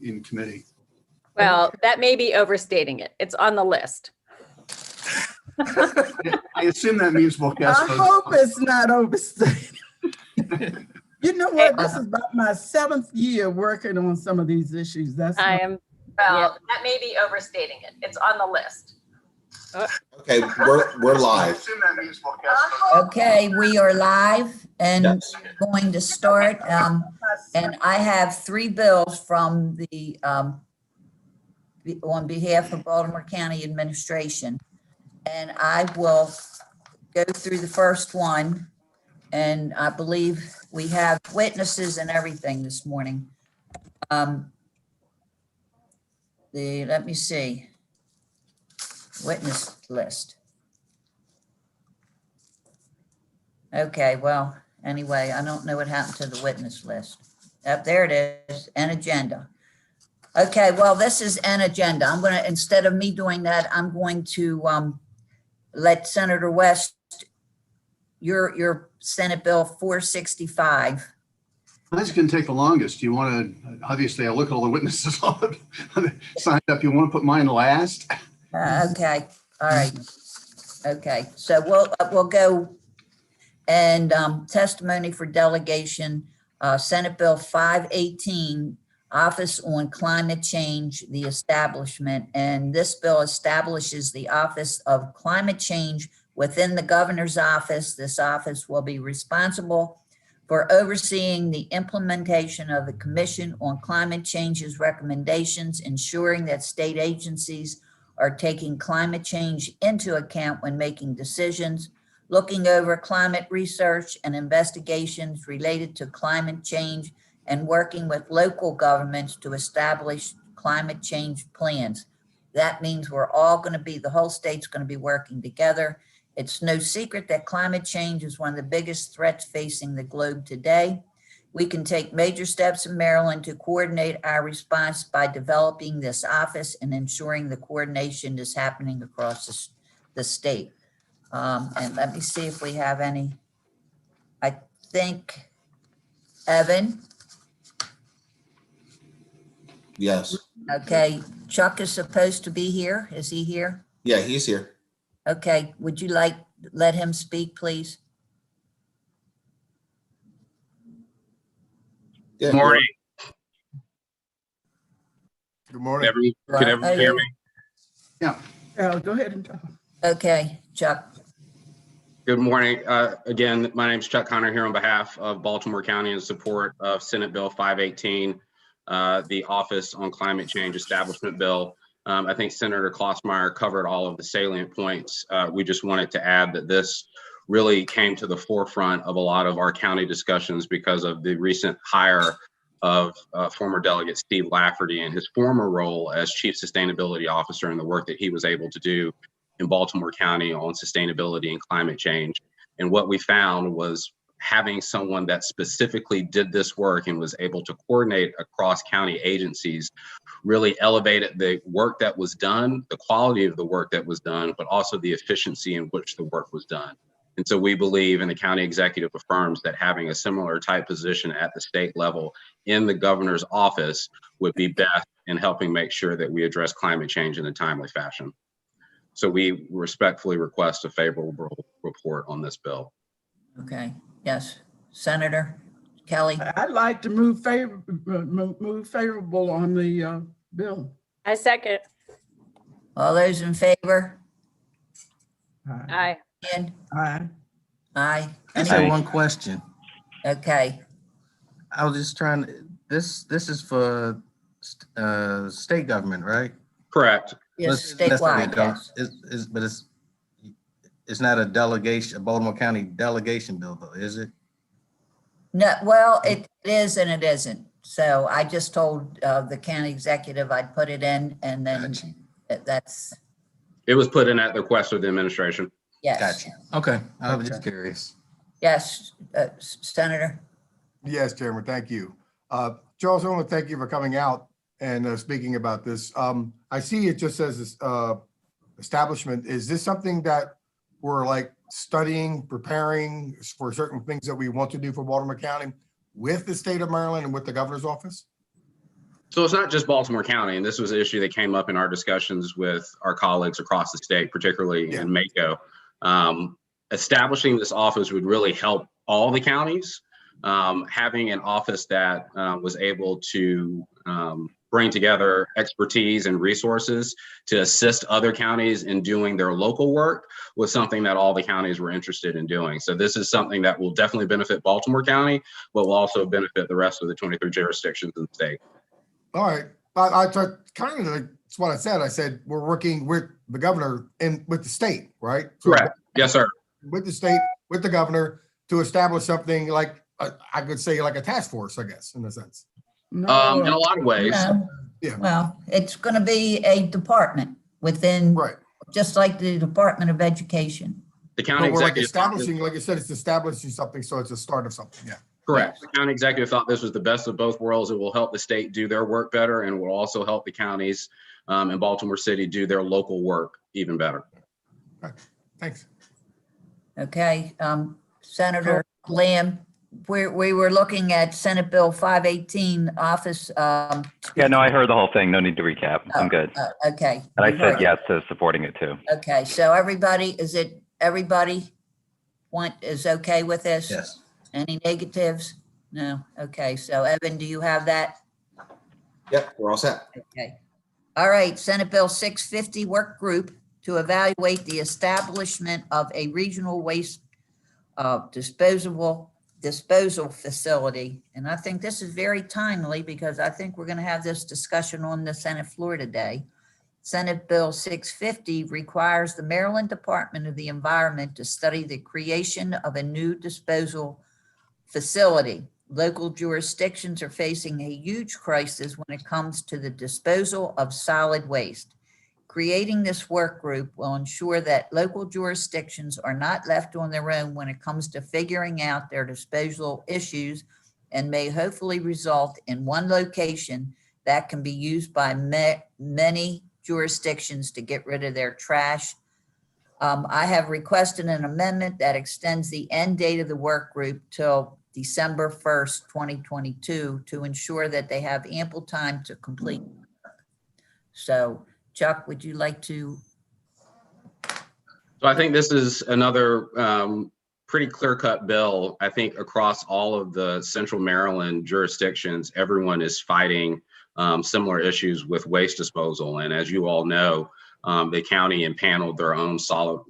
in committee. Well, that may be overstating it. It's on the list. I assume that means we'll cast I votes. hope it's not overstated. You know what? This is about my 7th year working on some of these issues. That's I am, well, that may be overstating it. It's on the list. Okay, we're I live. assume that means we'll cast votes. Okay, we are live and Yes. going to start. And I have 3 bills from the, on behalf of Baltimore County Administration. And I will go through the first one. And I believe we have witnesses and everything this morning. Let me see. Witness list. Okay, well, anyway, I don't know what happened to the witness list. Up there it is, an agenda. Okay, well, this is an agenda. I'm gonna, instead of me doing that, I'm going to let Senator West, your Senate Bill 465. That's going to take the longest. You want to, obviously, I look at all the witnesses signed up. You want to put mine last? Okay, all right. Okay, so we'll go and testimony for delegation, Senate Bill 518, Office on Climate Change, the establishment. And this bill establishes the Office of Climate Change within the governor's office. This office will be responsible for overseeing the implementation of the Commission on Climate Change's recommendations, ensuring that state agencies are taking climate change into account when making decisions, looking over climate research and investigations related to climate change, and working with local governments to establish climate change plans. That means we're all going to be, the whole state's going to be working together. It's no secret that climate change is one of the biggest threats facing the globe today. We can take major steps in Maryland to coordinate our response by developing this office and ensuring the coordination is happening across the state. And let me see if we have any. I think, Evan. Yes. Okay, Chuck is supposed to be here. Is he here? Yeah, he's here. Okay, would you let him speak, please? Yeah, Morning. Good morning. Can everyone hear me? Yeah. go ahead and talk. Okay, Chuck. Good morning. Again, my name is Chuck Connor here on behalf of Baltimore County in support of Senate Bill 518, the Office on Climate Change Establishment Bill. I think Senator Klossmeyer covered all of the salient points. We just wanted to add that this really came to the forefront of a lot of our county discussions because of the recent hire of former Delegate Steve Lafferty and his former role as Chief Sustainability Officer and the work that he was able to do in Baltimore County on sustainability and climate change. And what we found was having someone that specifically did this work and was able to coordinate across county agencies really elevated the work that was done, the quality of the work that was done, but also the efficiency in which the work was done. And so we believe, and the county executive affirms, that having a similar type position at the state level in the governor's office would be best in helping make sure that we address climate change in a timely fashion. So we respectfully request a favorable report on this bill. Okay, yes. Senator Kelly. I'd like to move favorable on the bill. I second. All those in favor? Aye. And Aye. aye. I just have one question. Okay, I was just trying to, this is for state government, right? Correct. yes, That's not statewide, yes. But it's not a delegation, a Baltimore County delegation bill though, is it? No, well, it is and it isn't. So I just told the county executive I'd put it in, and then that's, It was put in at the request of the administration. yes. Gotcha. Okay, I was just curious. Yes, Senator. Yes, Chairman, thank you. Charles, I want to thank you for coming out and speaking about this. I see it just says establishment. Is this something that we're like studying, preparing for certain things that we want to do for Baltimore County with the state of Maryland and with the governor's office? So it's not just Baltimore County, and this was an issue that came up in our discussions with our colleagues across the state, particularly in Mako. Establishing this office would really help all the counties. Having an office that was able to bring together expertise and resources to assist other counties in doing their local work was something that all the counties were interested in doing. So this is something that will definitely benefit Baltimore County, but will also benefit the rest of the 23 jurisdictions in the state. All right, I tried kind of, that's what I said. I said, we're working with the governor and with the state, right? So Correct. Yes, sir. with the state, with the governor to establish something like, I could say like a task force, I guess, in a sense. No, In a lot of ways. No. Yeah. Well, it's going to be a department within, Right. just like the Department of Education. The county But we're like executive establishing, like you said, it's establishing something, so it's a start of something, yeah. correct. The county executive thought this was the best of both worlds. It will help the state do their work better, and will also help the counties in Baltimore City do their local work even better. Thanks. Okay, Senator Lamb, we were looking at Senate Bill 518 office. Yeah, no, I heard the whole thing. No need to recap. I'm good. Okay. And I you've heard said yes to supporting it too. it. Okay, so everybody is okay with this? Yes. Any negatives? No? Okay, so Evan, do you have that? Yep, we're all set. Okay. All right, Senate Bill 650 work group to evaluate the establishment of a regional waste disposal facility. And I think this is very timely because I think we're going to have this discussion on the Senate floor today. Senate Bill 650 requires the Maryland Department of the Environment to study the creation of a new disposal facility. Local jurisdictions are facing a huge crisis when it comes to the disposal of solid waste. Creating this work group will ensure that local jurisdictions are not left on their own when it comes to figuring out their disposal issues, and may hopefully result in one location that can be used by many jurisdictions to get rid of their trash. I have requested an amendment that extends the end date of the work group till December 1st, 2022, to ensure that they have ample time to complete. So Chuck, would you like to? So I think this is another pretty clear-cut bill. I think across all of the central Maryland jurisdictions, everyone is fighting similar issues with waste disposal. And as you all know, the county impaneled their own solid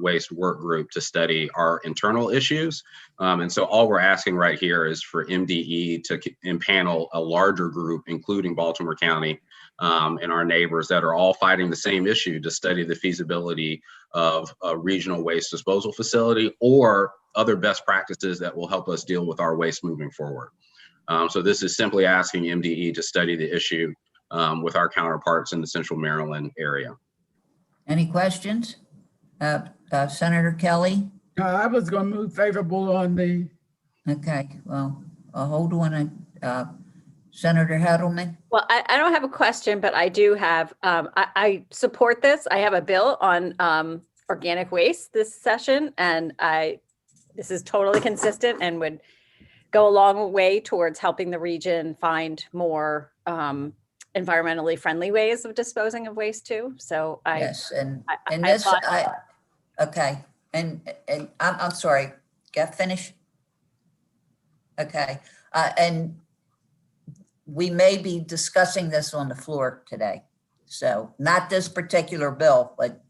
waste work group to study our internal issues. And so all we're asking right here is for MDE to impanel a larger group, including Baltimore County, and our neighbors that are all fighting the same issue, to study the feasibility of a regional waste disposal facility or other best practices that will help us deal with our waste moving forward. So this is simply asking MDE to study the issue with our counterparts in the central Maryland area. Any questions? Senator Kelly? I was going to move favorable on the, Okay, well, I'll hold on. Senator Hedelman? Well, I don't have a question, but I do have, I support this. I have a bill on organic waste this session, and this is totally consistent and would go a long way towards helping the region find more environmentally friendly ways of disposing of waste too. So Yes, and I this, applaud okay, and I'm sorry, finish? Okay, and we may be discussing this on the floor today. So not this particular bill, but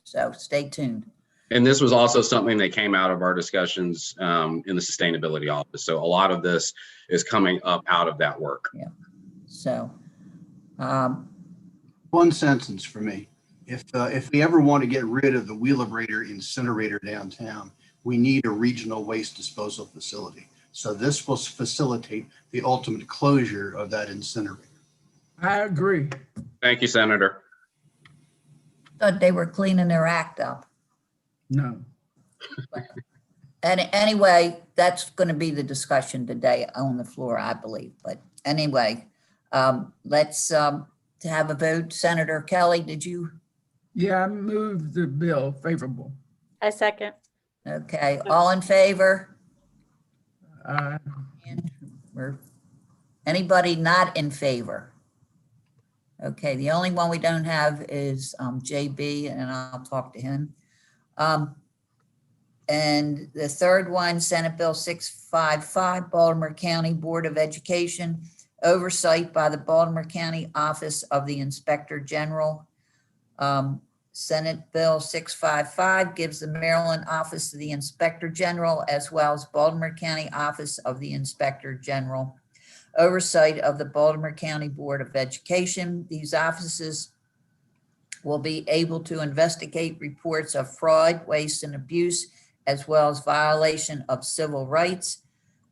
so stay tuned. And this was also something that came out of our discussions in the sustainability office. So a lot of this is coming up out of that work. Yeah, so. One sentence for me. If we ever want to get rid of the Wheelabrator incinerator downtown, we need a regional waste disposal facility. So this will facilitate the ultimate closure of that incinerator. I agree. Thank you, Senator. Thought they were cleaning their act up. No. And anyway, that's going to be the discussion today on the floor, I believe. But anyway, let's have a vote. Senator Kelly, did you? Yeah, I moved the bill favorable. I second. Okay, all in favor? Uh, Anybody not in favor? Okay, the only one we don't have is JB, and I'll talk to him. And the third one, Senate Bill 655, Baltimore County Board of Education, oversight by the Baltimore County Office of the Inspector General. Senate Bill 655 gives the Maryland Office of the Inspector General as well as Baltimore County Office of the Inspector General oversight of the Baltimore County Board of Education. These offices will be able to investigate reports of fraud, waste, and abuse, as well as violation of civil rights.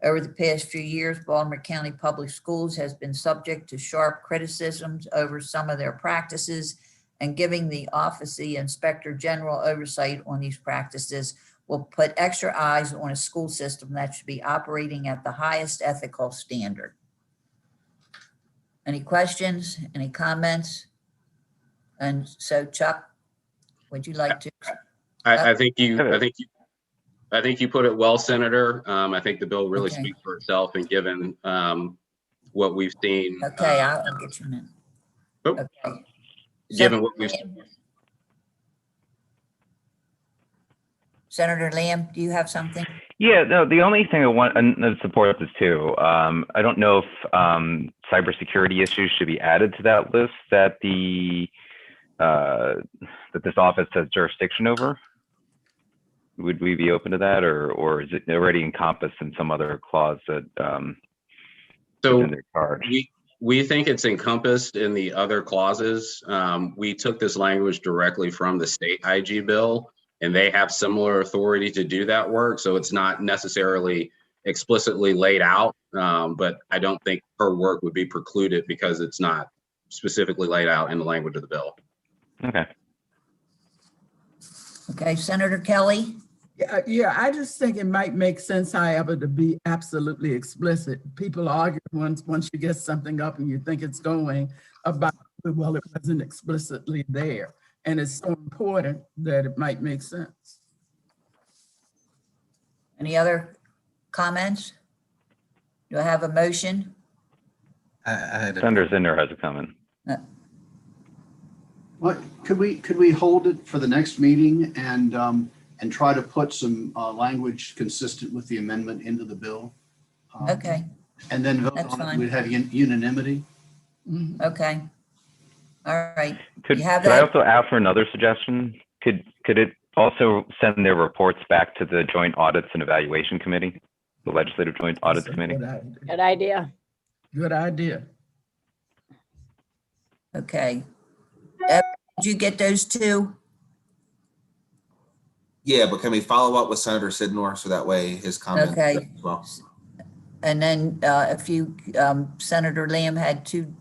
Over the past few years, Baltimore County Public Schools has been subject to sharp criticisms over some of their practices, and giving the Office of the Inspector General oversight on these practices will put extra eyes on a school system that should be operating at the highest ethical standard. Any questions, any comments? And so Chuck, would you like to? I think you put it well, Senator. I think the bill really Okay. speaks for itself, and given what we've seen. Okay, I'll get you a minute. Oh. Okay. Given what we've Senator Lamb, do you have something? Yeah, no, the only thing I want to support this too. I don't know if cybersecurity issues should be added to that list that that this office has jurisdiction over. Would we be open to that, or is it already encompassed in some other clause that so in their charge? We think it's encompassed in the other clauses. We took this language directly from the state IG bill, and they have similar authority to do that work. So it's not necessarily explicitly laid out, but I don't think her work would be precluded because it's not specifically laid out in the language of the bill. Okay. Okay, Senator Kelly? Yeah, I just think it might make sense, however, to be absolutely explicit. People argue once you get something up and you think it's going about, well, it wasn't explicitly there. And it's so important that it might make sense. Any other comments? Do I have a motion? I had Senator Zinder has a comment. What, could we hold it for the next meeting and try to put some language consistent with the amendment into the bill? Okay, And then vote That's on it. fine. We'd have unanimity. okay. All right. Could You have I that? also ask for another suggestion? Could it also send their reports back to the Joint Audits and Evaluation Committee, the Legislative Joint Audits That's a Committee? Good idea. Good idea. Okay. Did you get those two? Yeah, but can we follow up with Senator Sidnor so that way his comment? Okay. As well. And then if you, Senator Lamb had two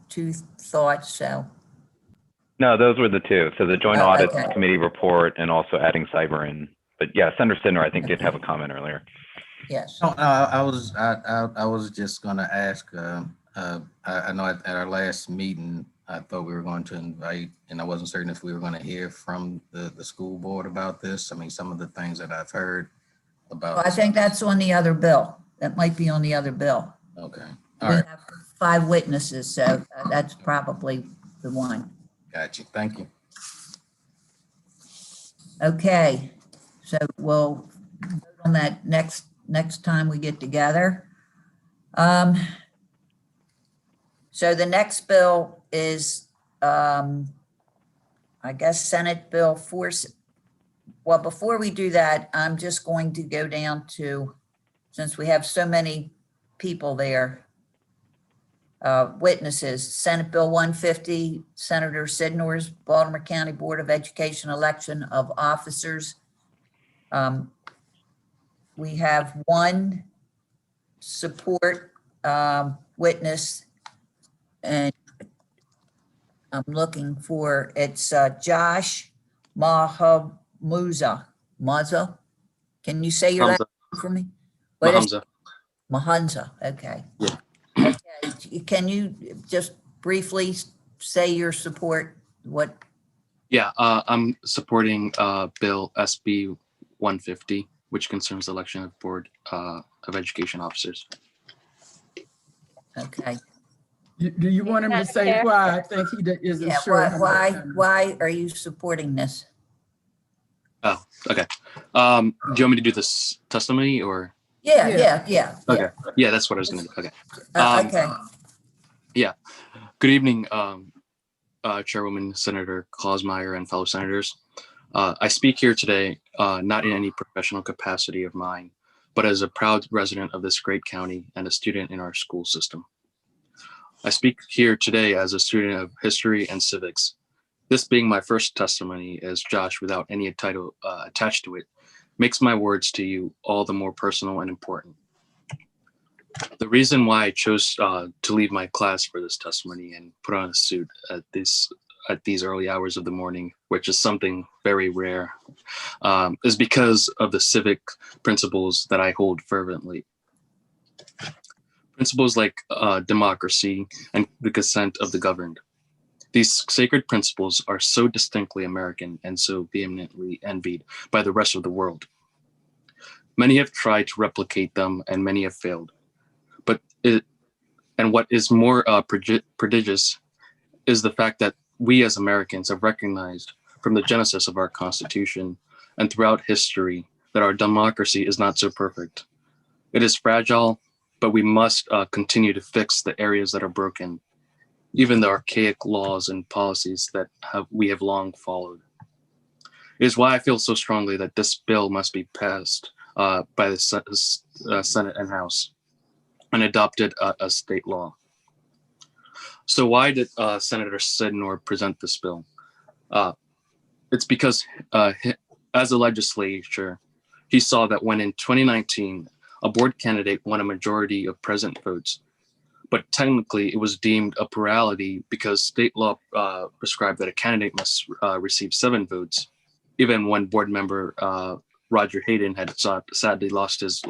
thoughts, so. No, those were the two. So the Joint Oh, Audits okay. Committee report and also adding cyber in. But yeah, Senator Sidner, I think did have a comment earlier. Yes. No, I was just gonna ask, I know at our last meeting, I thought we were going to invite, and I wasn't certain if we were gonna hear from the school board about this. I mean, some of the things that I've heard about. Well, I think that's on the other bill. That might be on the other bill. Okay, We all right, have 5 witnesses, so that's probably the one. got you, thank you. Okay, so we'll vote on that next time we get together. So the next bill is, I guess, Senate Bill 4. Well, before we do that, I'm just going to go down to, since we have so many people there, witnesses, Senate Bill 150, Senator Sidnor's Baltimore County Board of Education election of officers. We have one support witness, and I'm looking for, it's Josh Mahamudza. Maza? Can you say your last name for me? What is- Mahanza, okay. Yeah. Okay, can you just briefly say your support? What, Yeah, I'm supporting Bill SB 150, which concerns the election of Board of Education officers. okay. Do you want him to Madam say Chair? why? I think he isn't Yeah, sure. why are you supporting this? Oh, okay. Do you want me to do this testimony or? Yeah. Okay. Yeah, that's what I was gonna do. Okay. Okay. Good evening, Chairwoman Senator Clausmeyer and fellow senators. I speak here today not in any professional capacity of mine, but as a proud resident of this great county and a student in our school system. I speak here today as a student of history and civics. This being my first testimony as Josh without any title attached to it makes my words to you all the more personal and important. The reason why I chose to leave my class for this testimony and put on a suit at these early hours of the morning, which is something very rare, is because of the civic principles that I hold fervently. Principles like democracy and the consent of the governed. These sacred principles are so distinctly American and so vehemently envied by the rest of the world. Many have tried to replicate them and many have failed. And what is more prodigious is the fact that we as Americans have recognized from the genesis of our Constitution and throughout history that our democracy is not so perfect. It is fragile, but we must continue to fix the areas that are broken, even the archaic laws and policies that we have long followed. It is why I feel so strongly that this bill must be passed by the Senate and House and adopted as state law. So why did Senator Sidnor present this bill? It's because as a legislature, he saw that when in 2019, a board candidate won a majority of present votes, but technically it was deemed a plurality because state law prescribed that a candidate must receive 7 votes, even when board member Roger Hayden had sadly lost his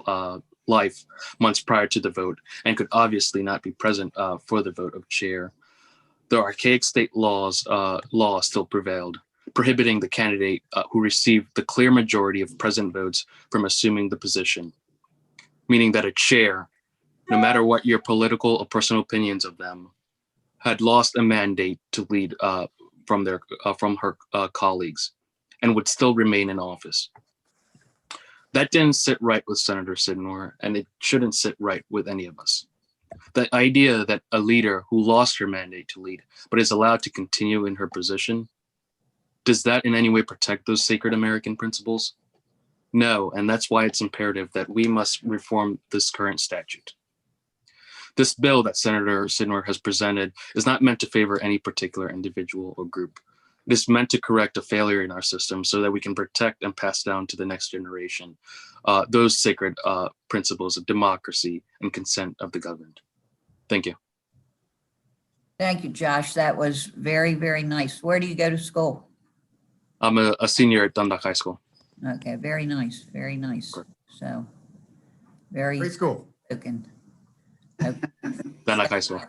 life months prior to the vote and could obviously not be present for the vote of chair. The archaic state law still prevailed, prohibiting the candidate who received the clear majority of present votes from assuming the position, meaning that a chair, no matter what your political or personal opinions of them, had lost a mandate to lead from her colleagues and would still remain in office. That didn't sit right with Senator Sidnor, and it shouldn't sit right with any of us. The idea that a leader who lost her mandate to lead, but is allowed to continue in her position, does that in any way protect those sacred American principles? No, and that's why it's imperative that we must reform this current statute. This bill that Senator Sidnor has presented is not meant to favor any particular individual or group. It is meant to correct a failure in our system so that we can protect and pass down to the next generation those sacred principles of democracy and consent of the governed. Thank you. Thank you, Josh. That was very, very nice. Where do you go to school? I'm a senior at Dundalk High School. Okay, very nice, very nice. So, very Great school. spoken. Dundalk High School.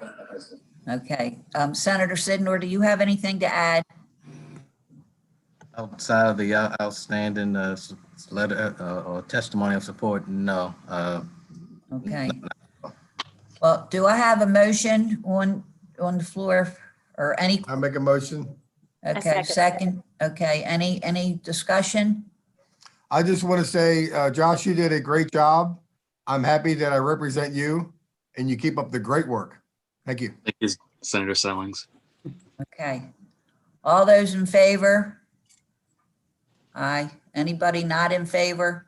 Okay, Senator Sidnor, do you have anything to add? Outside of the outstanding letter or testimony of support, no. Okay. Well, do I have a motion on the floor or any? I make a motion. Okay, second. second. Okay, any discussion? I just want to say, Josh, you did a great job. I'm happy that I represent you and you keep up the great work. Thank you. Thank you, Senator Stallings. Okay. All those in favor? Aye. Anybody not in favor?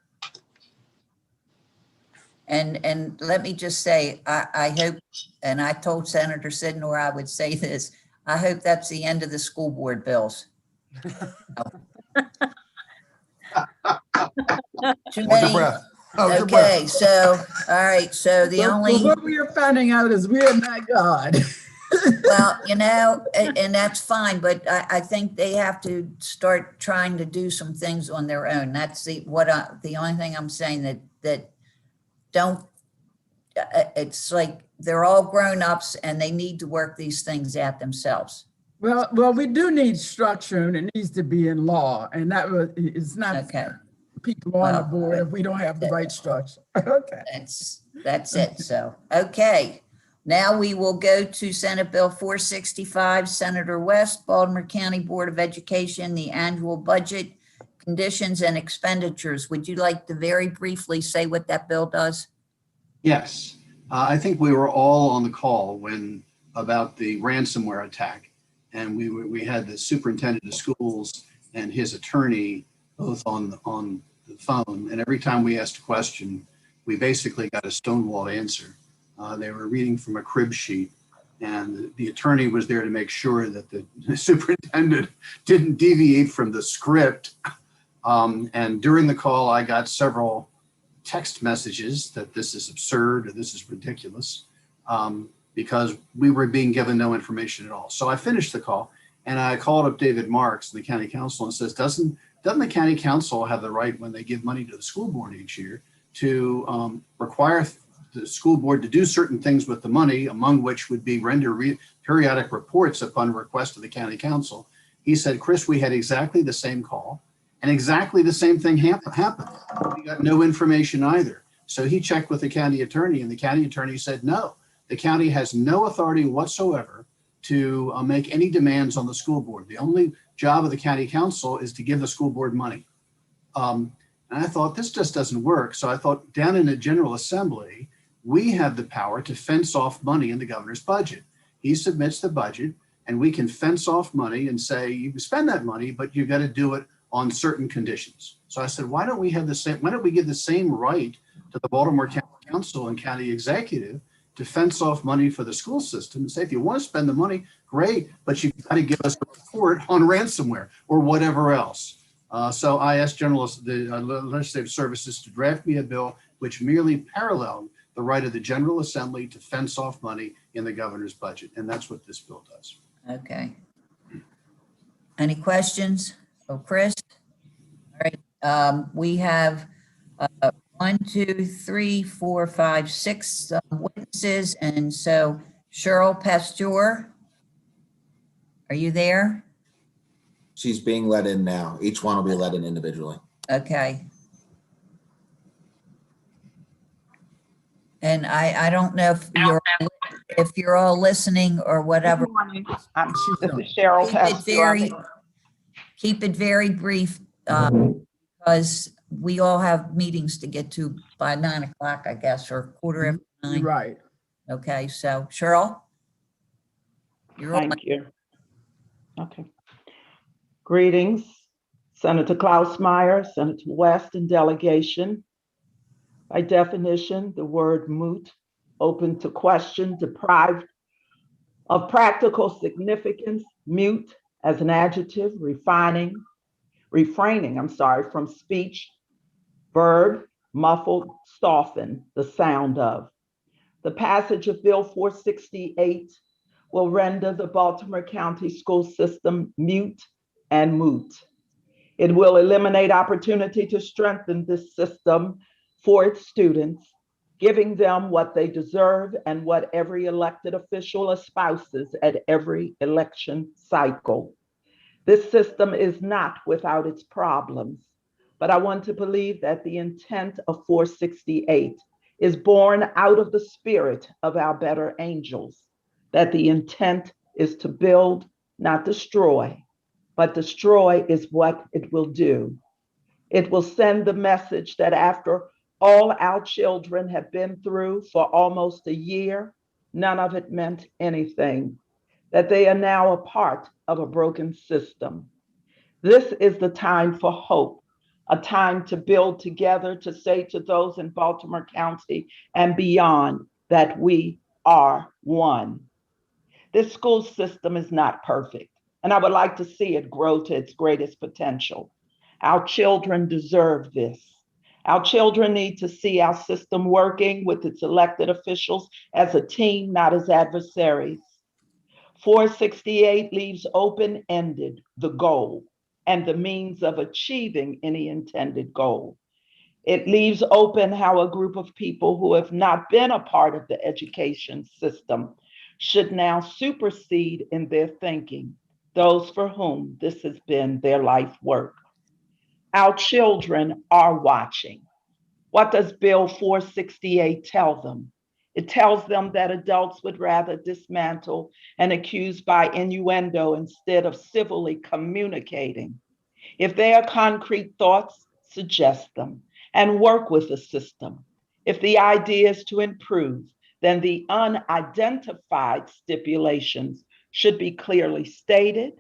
And let me just say, I hope, and I told Senator Sidnor I would say this, I hope that's the end of the school board bills. Too Hold your many. breath. Hold your breath. Okay, so, all right, so the But only. what we are finding out is we are not God. Well, and that's fine, but I think they have to start trying to do some things on their own. That's the only thing I'm saying that don't, it's like they're all grown-ups and they need to work these things out themselves. Well, we do need structure and it needs to be in law, and it's not Okay, people on the board if we don't have the right structure. Okay. that's it. So, okay. Now we will go to Senate Bill 465, Senator West, Baltimore County Board of Education, the annual budget conditions and expenditures. Would you like to very briefly say what that bill does? Yes, I think we were all on the call when about the ransomware attack, and we had the superintendent of schools and his attorney both on the phone, and every time we asked a question, we basically got a stonewalled answer. They were reading from a crib sheet, and the attorney was there to make sure that the superintendent didn't deviate from the script. And during the call, I got several text messages that this is absurd or this is ridiculous, because we were being given no information at all. So I finished the call and I called up David Marks, the county council, and says, doesn't the county council have the right, when they give money to the school board each year, to require the school board to do certain things with the money, among which would be render periodic reports upon request of the county council? He said, Chris, we had exactly the same call and exactly the same thing happened. We got no information either. So he checked with the county attorney, and the county attorney said, no, the county has no authority whatsoever to make any demands on the school board. The only job of the county council is to give the school board money. And I thought, this just doesn't work. So I thought, down in the General Assembly, we have the power to fence off money in the governor's budget. He submits the budget, and we can fence off money and say, you can spend that money, but you've got to do it on certain conditions. So I said, why don't we give the same right to the Baltimore County Council and county executive to fence off money for the school system and say, if you want to spend the money, great, but you've got to give us a report on ransomware or whatever else. So I asked the legislative services to draft me a bill which merely paralleled the right of the General Assembly to fence off money in the governor's budget. And that's what this bill does. Okay. Any questions? Oh, Chris? All right. We have 1, 2, 3, 4, 5, 6 witnesses. And so Cheryl Pasteur, are you there? She's being let in now. Each one will be let in individually. Okay. And I don't know if you're all listening or whatever. Good morning. This is Cheryl Pasteur. Keep it very brief, because we all have meetings to get to by 9 o'clock, I guess, or 9:15. Right. Okay, so Cheryl? You're on. Thank you. Okay. Greetings, Senator Klaus Meyer, Senator West, and delegation. By definition, the word moot, open to question, deprived of practical significance, mute as an adjective, refraining from speech, verb, muffled, soften, the sound of. The passage of Bill 468 will render the Baltimore County school system mute and moot. It will eliminate opportunity to strengthen this system for its students, giving them what they deserve and what every elected official espouses at every election cycle. This system is not without its problems, but I want to believe that the intent of 468 is born out of the spirit of our better angels, that the intent is to build, not destroy, but destroy is what it will do. It will send the message that after all our children have been through for almost a year, none of it meant anything, that they are now a part of a broken system. This is the time for hope, a time to build together, to say to those in Baltimore County and beyond that we are one. This school system is not perfect, and I would like to see it grow to its greatest potential. Our children deserve this. Our children need to see our system working with its elected officials as a team, not as adversaries. 468 leaves open-ended the goal and the means of achieving any intended goal. It leaves open how a group of people who have not been a part of the education system should now supersede in their thinking those for whom this has been their life work. Our children are watching. What does Bill 468 tell them? It tells them that adults would rather dismantle and accuse by innuendo instead of civilly communicating. If they are concrete thoughts, suggest them and work with the system. If the idea is to improve, then the unidentified stipulations should be clearly stated,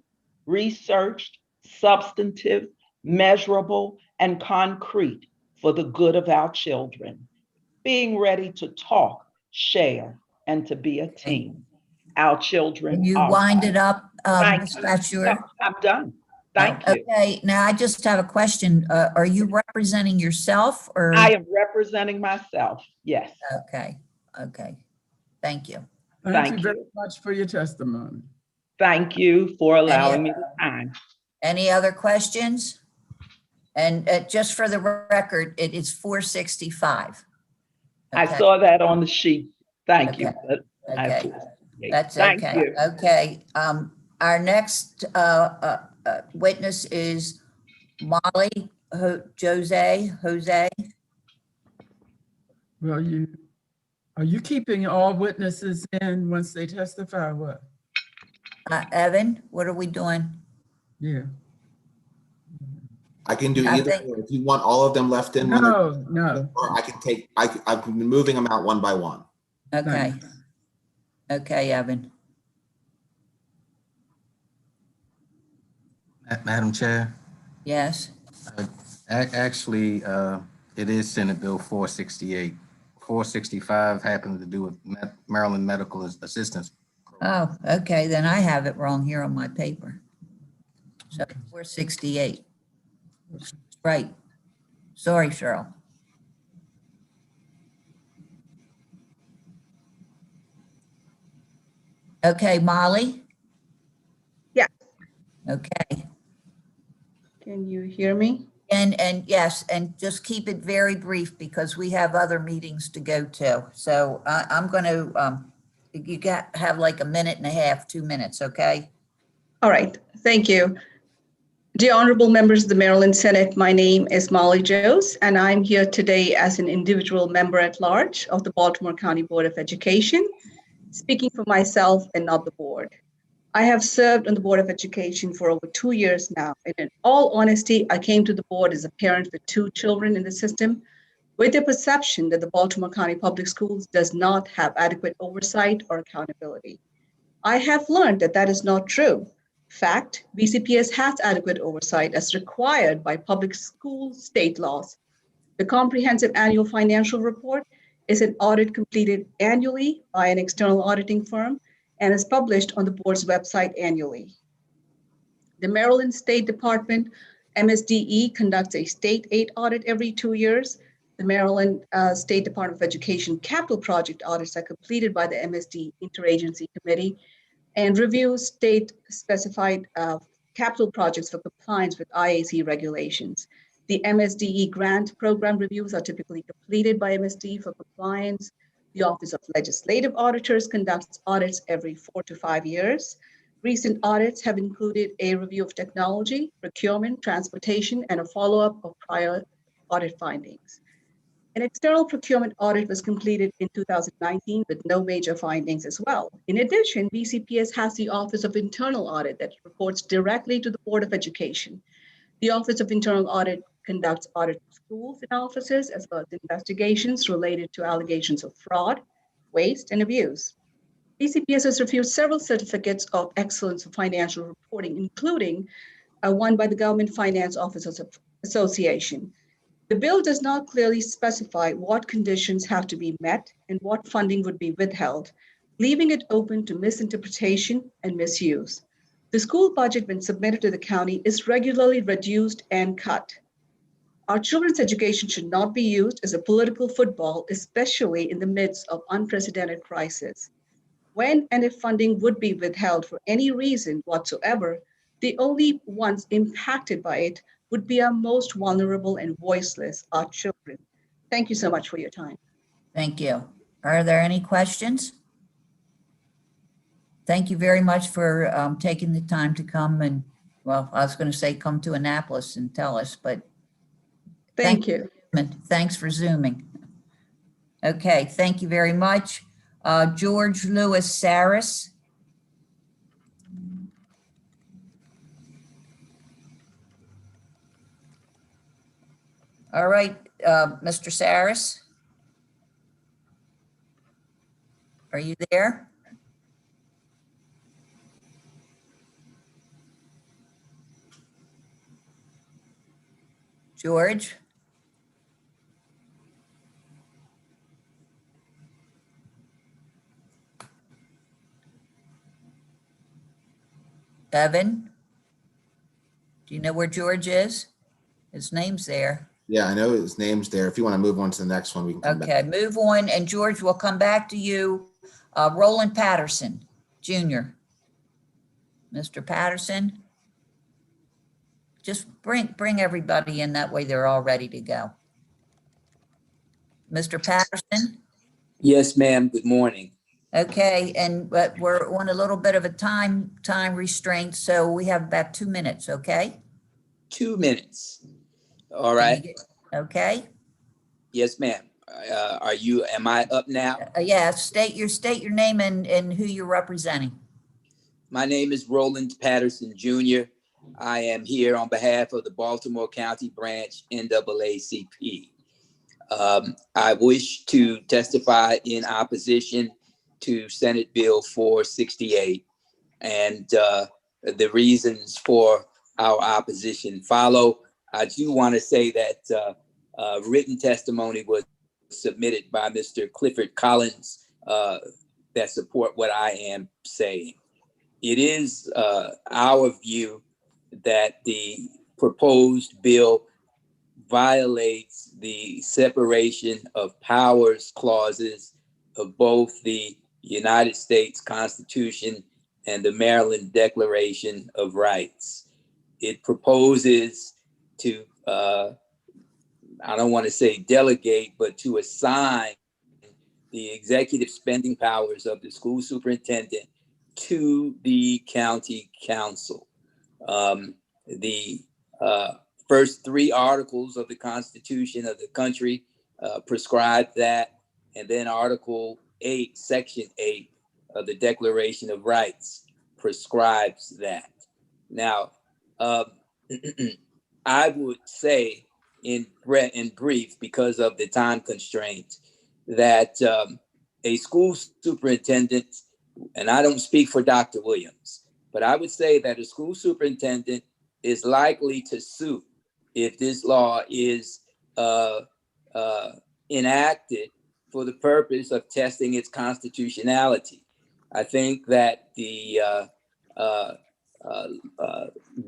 researched, substantive, measurable, and concrete for the good of our children. Being ready to talk, share, and to be a team. Our Can children you are. wind it up, Thank Ms. you. Bashir? I'm done. Thank you. Okay, now I just have a question. Are you representing yourself or? I am representing myself. Yes. Okay, okay. Thank you. Thank you Thank very you. much for your testimony. Thank you for allowing me the time. Any other questions? And just for the record, it is 465. I Okay, saw that on the sheet. Thank you. Okay. but I Okay. appreciate it. That's Thank okay. you. Okay, our next witness is Molly Jose. Well, are you keeping all witnesses in once they testify or what? Evan, what are we doing? Yeah. I can do I either, think- or if you want all of them left in, No. or I can take, I've been moving them out one by one. Okay. Thanks. Okay, Evan. Madam Chair, Yes. actually, it is Senate Bill 468. 465 happens to do with Maryland Medical Assistance. Oh, okay, then I have it wrong here on my paper. So 468. Right. Sorry, Cheryl. Okay, Molly? Yeah. Okay. Can you hear me? And yes, and just keep it very brief because we have other meetings to go to. So I'm going to, you have like a minute and a half, 2 minutes, okay? All right, thank you. Dear honorable members of the Maryland Senate, my name is Molly Joes, and I'm here today as an individual member at large of the Baltimore County Board of Education, speaking for myself and not the board. I have served on the Board of Education for over 2 years now, and in all honesty, I came to the board as a parent with 2 children in the system with the perception that the Baltimore County Public Schools does not have adequate oversight or accountability. I have learned that that is not true. Fact, BCPS has adequate oversight as required by public school state laws. The comprehensive annual financial report is an audit completed annually by an external auditing firm and is published on the board's website annually. The Maryland State Department, MSDE, conducts a state aid audit every 2 years. The Maryland State Department of Education capital project audits are completed by the MSD Interagency Committee and reviews state-specified capital projects for compliance with IAC regulations. The MSDE grant program reviews are typically completed by MSD for compliance. The Office of Legislative Auditors conducts audits every 4 to 5 years. Recent audits have included a review of technology, procurement, transportation, and a follow-up of prior audit findings. An external procurement audit was completed in 2019 with no major findings as well. In addition, BCPS has the Office of Internal Audit that reports directly to the Board of Education. The Office of Internal Audit conducts audit of schools and offices as well as investigations related to allegations of fraud, waste, and abuse. BCPS has refused several certificates of excellence for financial reporting, including one by the Government Finance Officers Association. The bill does not clearly specify what conditions have to be met and what funding would be withheld, leaving it open to misinterpretation and misuse. The school budget, when submitted to the county, is regularly reduced and cut. Our children's education should not be used as a political football, especially in the midst of unprecedented crisis. When and if funding would be withheld for any reason whatsoever, the only ones impacted by it would be our most vulnerable and voiceless, our children. Thank you so much for your time. Thank you. Are there any questions? Thank you very much for taking the time to come and, well, I was going to say come to Annapolis and tell us, but Thank you. thanks for Zooming. Okay, thank you very much. George Lewis Saris. All right, Mr. Saris. Are you there? George? Evan? Do you know where George is? His name's there. Yeah, I know his name's there. If you want to move on to the next one, we can come back. Okay, move on, and George, will come back to you. Roland Patterson, Jr. Mr. Patterson? Just bring everybody in, that way they're all ready to go. Mr. Patterson? Yes, ma'am. Good morning. Okay, but we're on a little bit of a time restraint, so we have about 2 minutes, okay? 2 minutes. All Can you right. Okay? Yes, ma'am. Am I up now? Yeah, state your name and who you're representing. My name is Roland Patterson, Jr. I am here on behalf of the Baltimore County Branch NAACP. I wish to testify in opposition to Senate Bill 468, and the reasons for our opposition follow. I do want to say that written testimony was submitted by Mr. Clifford Collins that support what I am saying. It is our view that the proposed bill violates the separation of powers clauses of both the United States Constitution and the Maryland Declaration of Rights. It proposes to, I don't want to say delegate, but to assign the executive spending powers of the school superintendent to the county council. The first 3 articles of the Constitution of the country prescribe that, and then Article 8, Section 8 of the Declaration of Rights prescribes that. Now, I would say in brief, because of the time constraint, that a school superintendent, and I don't speak for Dr. Williams, but I would say that a school superintendent is likely to sue if this law is enacted for the purpose of testing its constitutionality. I think that the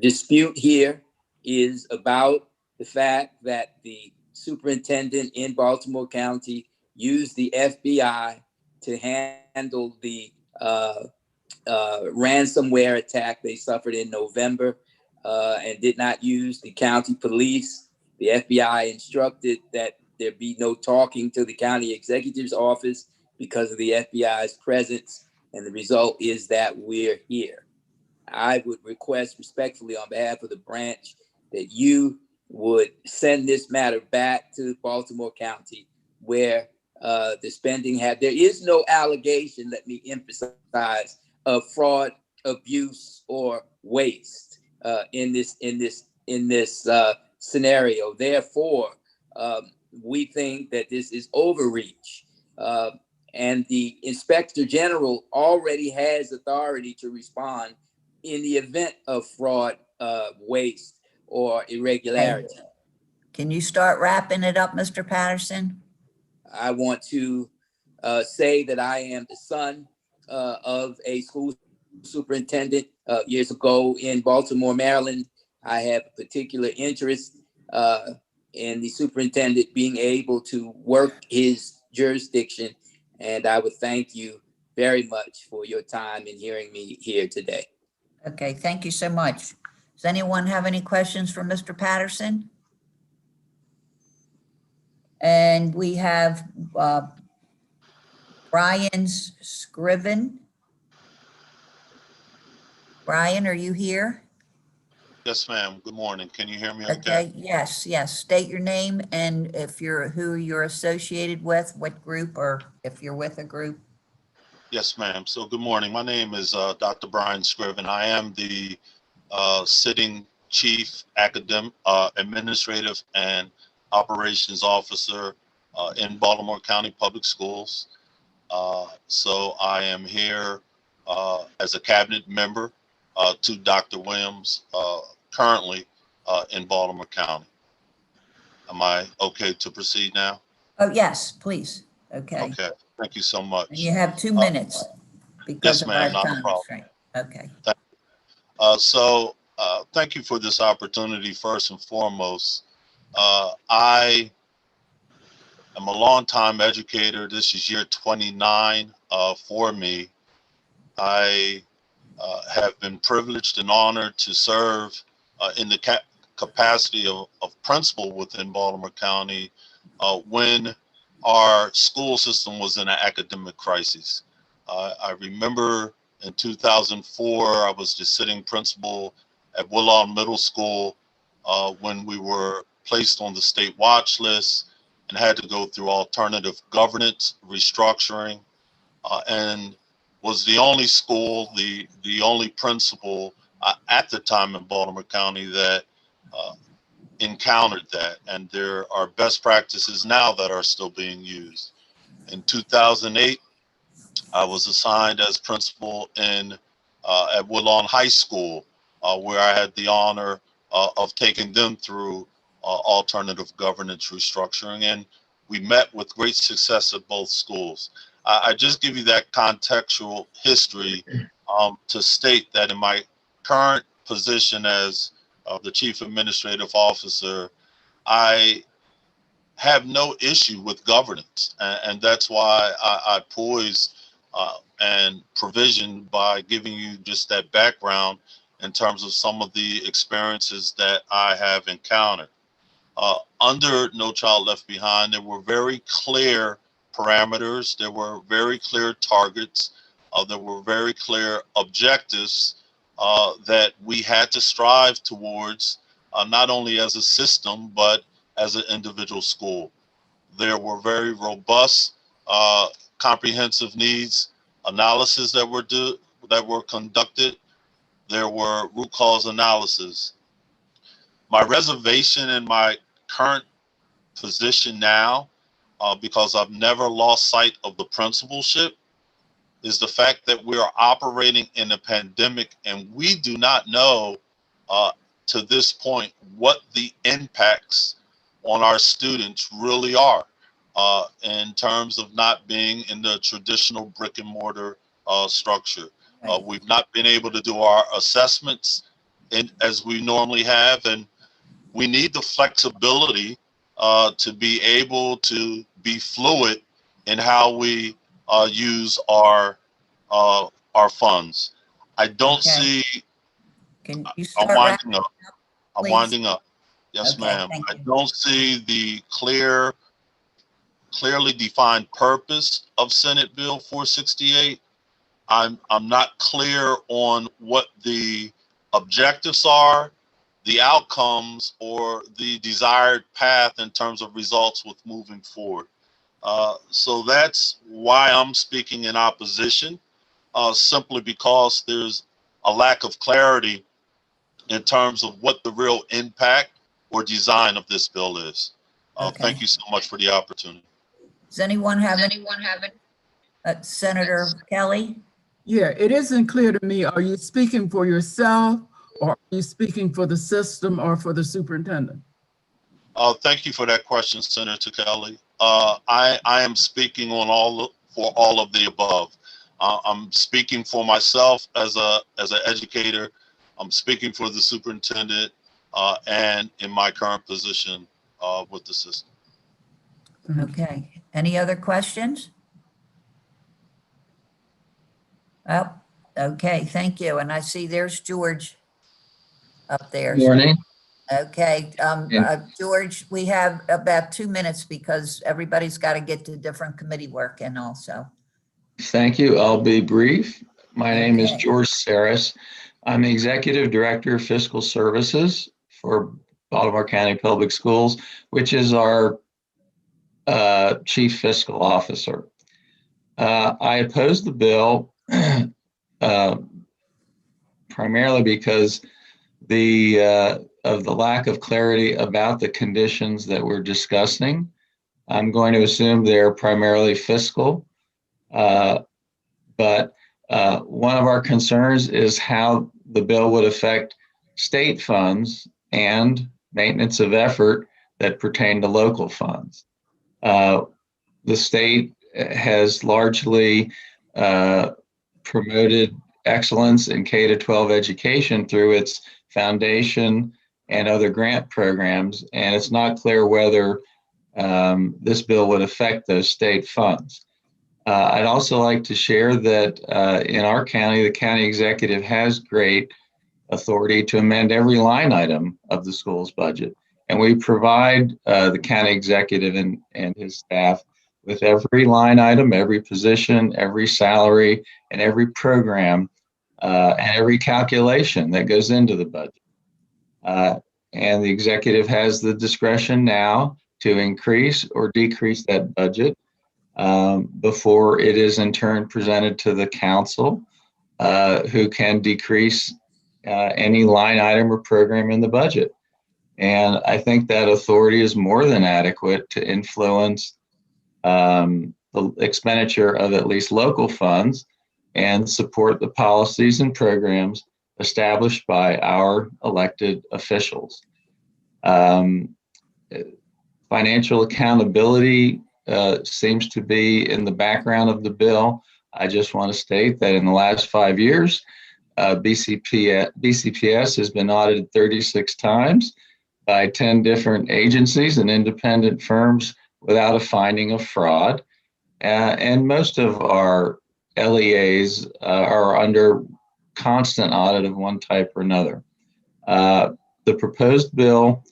dispute here is about the fact that the superintendent in Baltimore County used the FBI to handle the ransomware attack they suffered in November and did not use the county police. The FBI instructed that there be no talking to the county executive's office because of the FBI's presence. And the result is that we're here. I would request respectfully on behalf of the branch that you would send this matter back to Baltimore County, where the spending there is no allegation, let me emphasize, of fraud, abuse, or waste in this scenario. Therefore, we think that this is overreach. And the Inspector General already has authority to respond in the event of fraud, waste, or irregularity. Can you start wrapping it up, Mr. Patterson? I want to say that I am the son of a school superintendent years ago in Baltimore, Maryland. I have a particular interest in the superintendent being able to work his jurisdiction. And I would thank you very much for your time in hearing me here today. Okay, thank you so much. Does anyone have any questions for Mr. Patterson? And we have Brian Scriven. Brian, are you here? Yes, ma'am. Good morning. Can you hear me Okay, yes. State your name and who you're associated with, what group, or if you're with a group. Yes, ma'am. So good morning. My name is Dr. Brian Scriven. I am the sitting chief administrative and operations officer in Baltimore County Public Schools. So I am here as a cabinet member to Dr. Williams, currently in Baltimore County. Am I okay to proceed now? Oh, yes, please. Okay. Okay, thank you so much. And you have 2 minutes because Yes, of ma'am, our not a time problem. constraint. Okay. Thank you for this opportunity, first and foremost. I am a longtime educator. This is year 29 for me. I have been privileged and honored to serve in the capacity of principal within Baltimore County when our school system was in an academic crisis. I remember in 2004, I was the sitting principal at Woodlawn Middle School when we were placed on the state watch list and had to go through alternative governance restructuring, and was the only school, the only principal at the time in Baltimore County that encountered that. And there are best practices now that are still being used. In 2008, I was assigned as principal at Woodlawn High School, where I had the honor of taking them through alternative governance restructuring. And we met with great success at both schools. I just give you that contextual history to state that in my current position as the Chief Administrative Officer, I have no issue with governance. And that's why I poised and provisioned by giving you just that background in terms of some of the experiences that I have encountered. Under No Child Left Behind, there were very clear parameters, there were very clear targets, there were very clear objectives that we had to strive towards, not only as a system, but as an individual school. There were very robust, comprehensive needs analysis that were conducted. There were root cause analysis. My reservation in my current position now, because I've never lost sight of the principalship, is the fact that we are operating in a pandemic and we do not know to this point what the impacts on our students really are in terms of not being in the traditional brick and mortar structure. We've not been able to do our assessments as we normally have, and we need the flexibility to be able to be fluid in how we use our funds. I don't see. Can you I'm start winding up. I'm please? winding up. Yes, Okay, ma'am. thank I you. don't see the clearly defined purpose of Senate Bill 468. I'm not clear on what the objectives are, the outcomes, or the desired path in terms of results with moving forward. So that's why I'm speaking in opposition, simply because there's a lack of clarity in terms of what the real impact or design of this bill is. Thank you so much for the opportunity. Does anyone have Senator Kelly? Yeah, it isn't clear to me. Are you speaking for yourself or are you speaking for the system or for the superintendent? Thank you for that question, Senator Kelly. I am speaking for all of the above. I'm speaking for myself as an educator. I'm speaking for the superintendent and in my current position with the system. Okay. Any other questions? Oh, okay. Thank you. And I see there's George up there. Morning. Okay. George, we have about 2 minutes because everybody's got to get to different committee work and also. Thank you. I'll be brief. My name is Okay. George Saris. I'm the Executive Director of Fiscal Services for Baltimore County Public Schools, which is our Chief Fiscal Officer. I oppose the bill primarily because of the lack of clarity about the conditions that we're discussing. I'm going to assume they're primarily fiscal, but one of our concerns is how the bill would affect state funds and maintenance of effort that pertain to local funds. The state has largely promoted excellence in K-12 education through its foundation and other grant programs, and it's not clear whether this bill would affect those state funds. I'd also like to share that in our county, the county executive has great authority to amend every line item of the school's budget. And we provide the county executive and his staff with every line item, every position, every salary, and every program, and every calculation that goes into the budget. And the executive has the discretion now to increase or decrease that budget before it is in turn presented to the council, who can decrease any line item or program in the budget. And I think that authority is more than adequate to influence the expenditure of at least local funds and support the policies and programs established by our elected officials. Financial accountability seems to be in the background of the bill. I just want to state that in the last 5 years, BCPS has been audited 36 times by 10 different agencies and independent firms without a finding of fraud. And most of our LEAs are under constant audit of one type or another. The proposed bill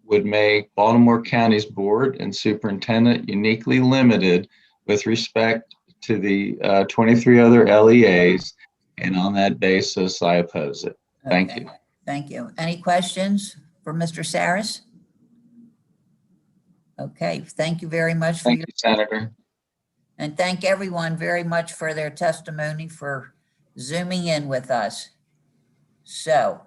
would make Baltimore County's board and superintendent uniquely limited with respect to the 23 other LEAs. And on that basis, I oppose it. Thank you. Thank you. Any questions for Mr. Saris? Okay, thank you very much. Thank you, Senator. And thank everyone very much for their testimony, for Zooming in with us. So,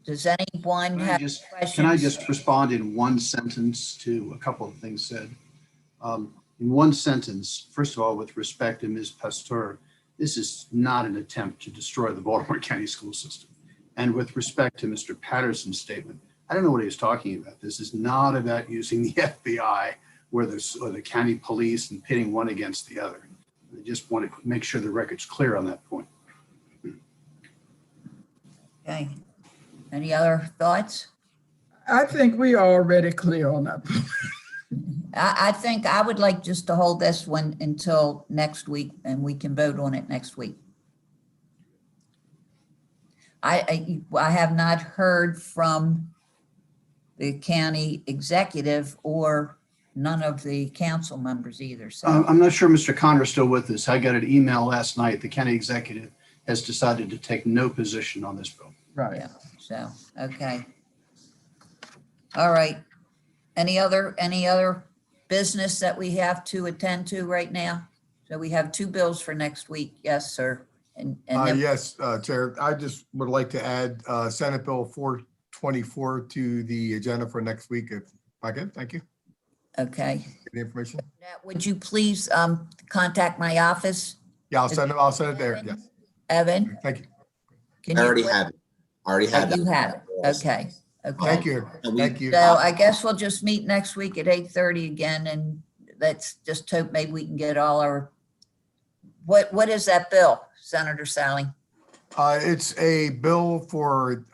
does anyone have questions? Can I just respond in one sentence to a couple of things said? In one sentence, first of all, with respect to Ms. Pasteur, this is not an attempt to destroy the Baltimore County school system. And with respect to Mr. Patterson's statement, I don't know what he was talking about. This is not about using the FBI or the county police and pitting one against the other. I just want to make sure the record's clear on that point. Okay. Any other thoughts? I think we are already clear on that. I think I would like just to hold this one until next week and we can vote on it next week. I have not heard from the county executive or none of the council members either. So I'm not sure Mr. Connor's still with us. I got an email last night. The county executive has decided to take no position on this bill. Right. Yeah, so, okay. All right. Any other business that we have to attend to right now? So we have 2 bills for next week. Yes, sir. And then, Yes, Chair, I just would like to add Senate Bill 424 to the agenda for next week, if I can. Thank you. okay. Get the information. Now, would you please contact my office? Yeah, I'll send it there. Yes. Evan? Thank you. Can I you already put- have it. Already had that. You have it. Okay. Okay. Thank you. Thank you. So I guess we'll just meet next week at 8:30 again, and let's just hope maybe we can get all our, what is that bill, Senator Sally? It's a bill for,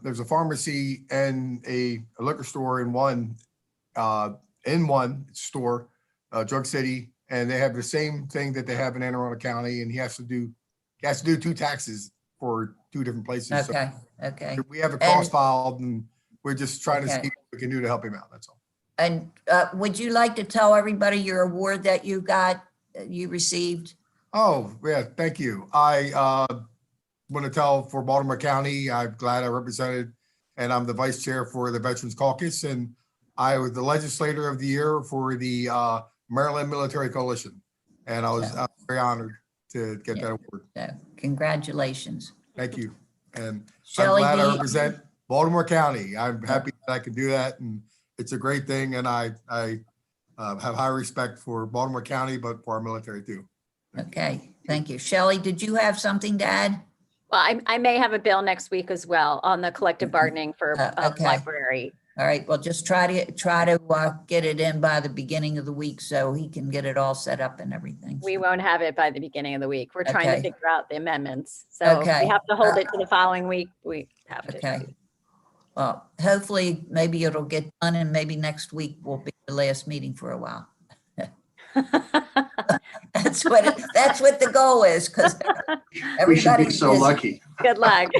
there's a pharmacy and a liquor store in one store, Drug City, and they have the same thing that they have in Anne Arundel County, and he has to do 2 taxes for 2 different places. So Okay, okay. we have a cross filed, and we're just trying to see Okay. what we can do to help him out. That's all. And would you like to tell everybody your award that you got, you received? Oh, yeah, thank you. I want to tell for Baltimore County, I'm glad I represented, and I'm the vice chair for the Veterans Caucus, and I was the legislator of the year for the Maryland Military Coalition. And I was very honored to get that award. So congratulations. Thank you. And Shelley, I'm glad I do you- represent Baltimore County. I'm happy that I can do that, and it's a great thing. And I have high respect for Baltimore County, but for our military too. Okay, thank you. Shelley, did you have something to add? Well, I may have a bill next week as well on the collective bargaining for Okay. library. All right, well, just try to get it in by the beginning of the week so he can get it all set up and everything. We won't have it by the beginning of the week. We're trying to Okay. figure out the amendments. So if Okay. we have to hold it to the following week. We have to. Okay. Well, hopefully, maybe it'll get done and maybe next week will be the last meeting for a while. That's what the goal is, because We should everybody be so lucky. Good luck.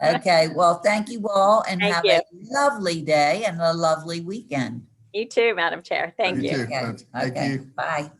Okay, well, thank you all and Thank have you. a lovely day and a lovely weekend. You too, Madam Chair. Thank you. too. Okay, Thank okay, you. bye.